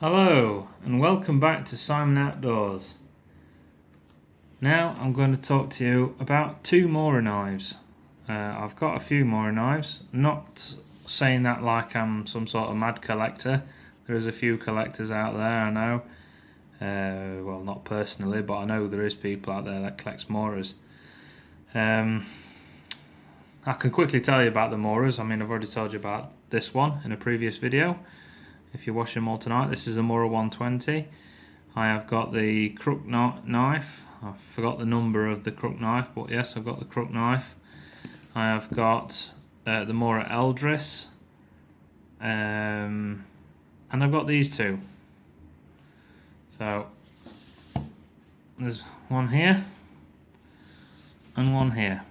Hello and welcome back to Simon Outdoors. Now I'm going to talk to you about two Mora knives. I've got a few Mora knives, not saying that like I'm some sort of mad collector. There is a few collectors out there, I know. Well, not personally, but I know there is people out there that collects Moras. I can quickly tell you about the Moras. I've already told you about this one in a previous video. If you're watching them all tonight, this is the Mora 120. I have got the crook knife. I forgot the number of the crook knife, but yes, I've got the crook knife. I have got the Mora Eldris, and I've got these two. So there's one here and one here.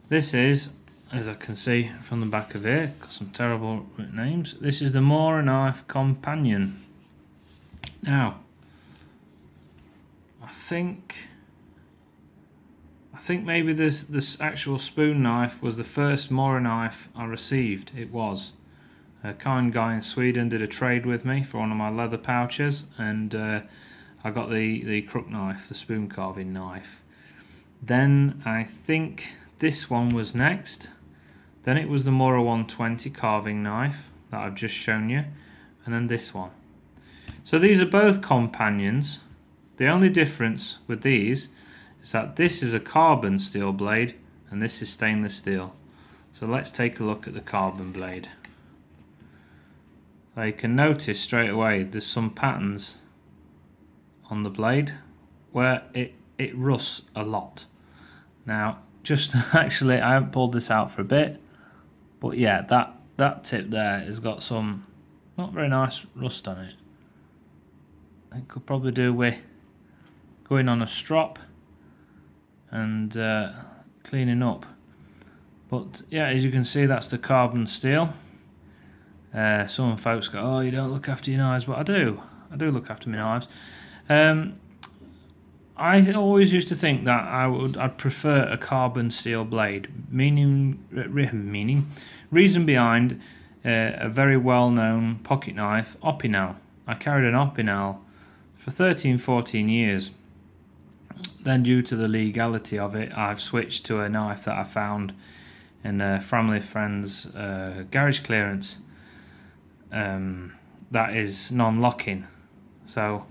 This is, as I can see from the back of it, got some terrible names. This is the Mora Knife Companion. Now, I think maybe this actual spoon knife was the first Mora knife I received. It was. A kind guy in Sweden did a trade with me for one of my leather pouches, and I got the crook knife, the spoon carving knife. Then I think this one was next. Then it was the Mora 120 carving knife that I've just shown you, and then this one. So these are both companions. The only difference with these is that this is a carbon steel blade and this is stainless steel. So let's take a look at the carbon blade. So you can notice straight away there's some patterns on the blade where it rusts a lot. Now, just actually, I haven't pulled this out for a bit, but yeah, that tip there has got some not very nice rust on it. It could probably do with going on a strop and cleaning up. But yeah, as you can see, that's the carbon steel. Some folks go, "Oh, you don't look after your knives," but I do look after my knives. I always used to think that I'd prefer a carbon steel blade, reason behind a very well-known pocket knife, Opinel. I carried an Opinel for 13-14 years. Then, due to the legality of it, I've switched to a knife that I found in a family friend's garage clearance. That is non-locking. So,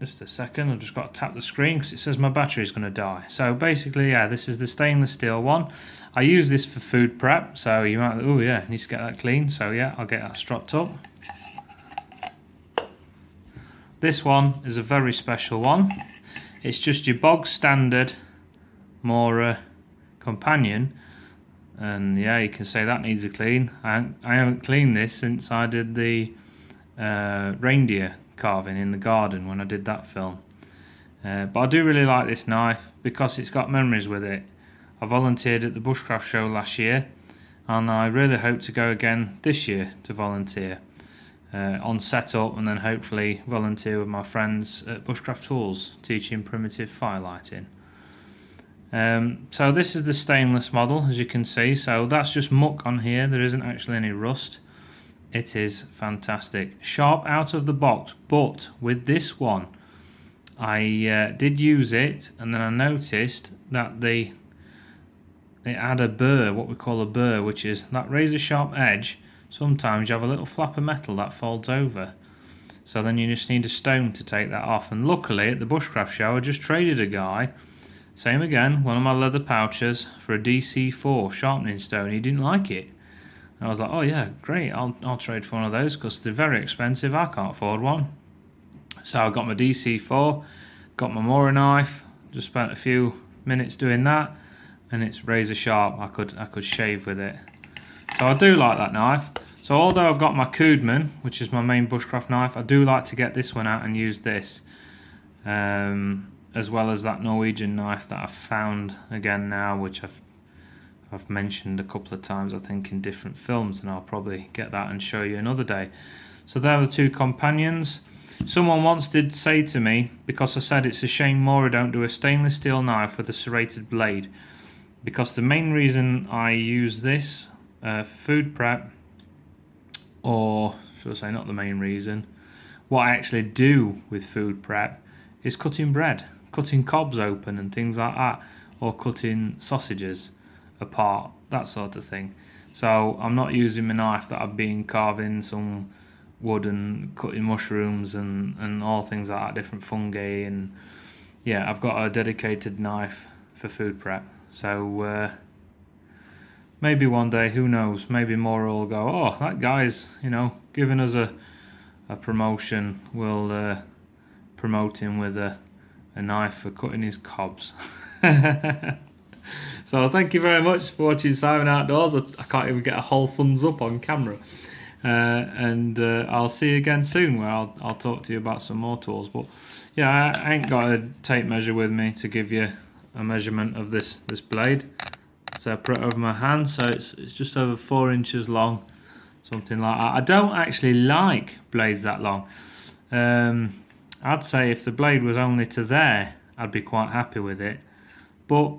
just a second, I've just got to tap the screen because it says my battery is going to die. So basically, yeah, this is the stainless steel one. I use this for food prep, so you might, oh yeah, needs to get that clean. So yeah, I'll get that stropped up. This one is a very special one. It's just your bog standard Mora companion, and yeah, you can say that needs a clean. I haven't cleaned this since I did the reindeer carving in the garden when I did that film. But I do really like this knife because it's got memories with it. I volunteered at the Bushcraft show last year, and I really hope to go again this year to volunteer on setup, and then hopefully volunteer with my friends at Bushcraft Tools teaching primitive firelighting. So this is the stainless model, as you can see. So that's just muck on here, there isn't actually any rust. It is fantastic, sharp out of the box. But with this one, I did use it, and then I noticed that it had a burr, what we call a burr, which is that razor sharp edge. Sometimes you have a little flap of metal that folds over, so then you just need a stone to take that off. And luckily at the Bushcraft show I just traded a guy, same again, one of my leather pouches, for a DC4 sharpening stone. He didn't like it. I was like, oh yeah, great, I'll trade for one of those because they're very expensive, I can't afford one. So I got my DC4, got my Mora knife, just spent a few minutes doing that, and it's razor sharp. I could shave with it. So I do like that knife. So although I've got my Koodman, which is my main bushcraft knife, I do like to get this one out and use this. As well as that Norwegian knife that I've found again now, which I've mentioned a couple of times, I think, in different films, and I'll probably get that and show you another day. So there are the two companions. Someone once did say to me, because I said it's a shame Mora don't do a stainless steel knife with a serrated blade, because the main reason I use this for food prep or should I say, not the main reason. What I actually do with food prep is cutting bread, cutting cobs open and things like that, or cutting sausages apart, that sort of thing. So I'm not using my knife that I've been carving some wood and cutting mushrooms and all things like that, different fungi, and yeah, I've got a dedicated knife for food prep. So maybe one day, who knows, maybe Mora will go, oh, that guy's, you know, giving us a promotion, we'll promote him with a knife for cutting his cobs. So thank you very much for watching Simon Outdoors. I can't even get a whole thumbs up on camera. And I'll see you again soon, where I'll talk to you about some more tools. But yeah, I ain't got a tape measure with me to give you a measurement of this blade. So I put it over my hand, so it's just over 4 inches long, something like that. I don't actually like blades that long. I'd say if the blade was only to there, I'd be quite happy with it, but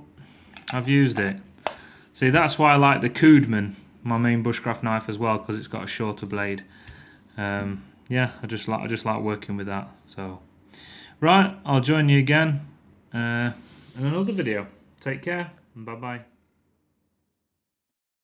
I've used it. See, that's why I like the Koodman, my main bushcraft knife, as well, because it's got a shorter blade. Yeah, I just like working with that. So right, I'll join you again in another video. Take care and bye bye.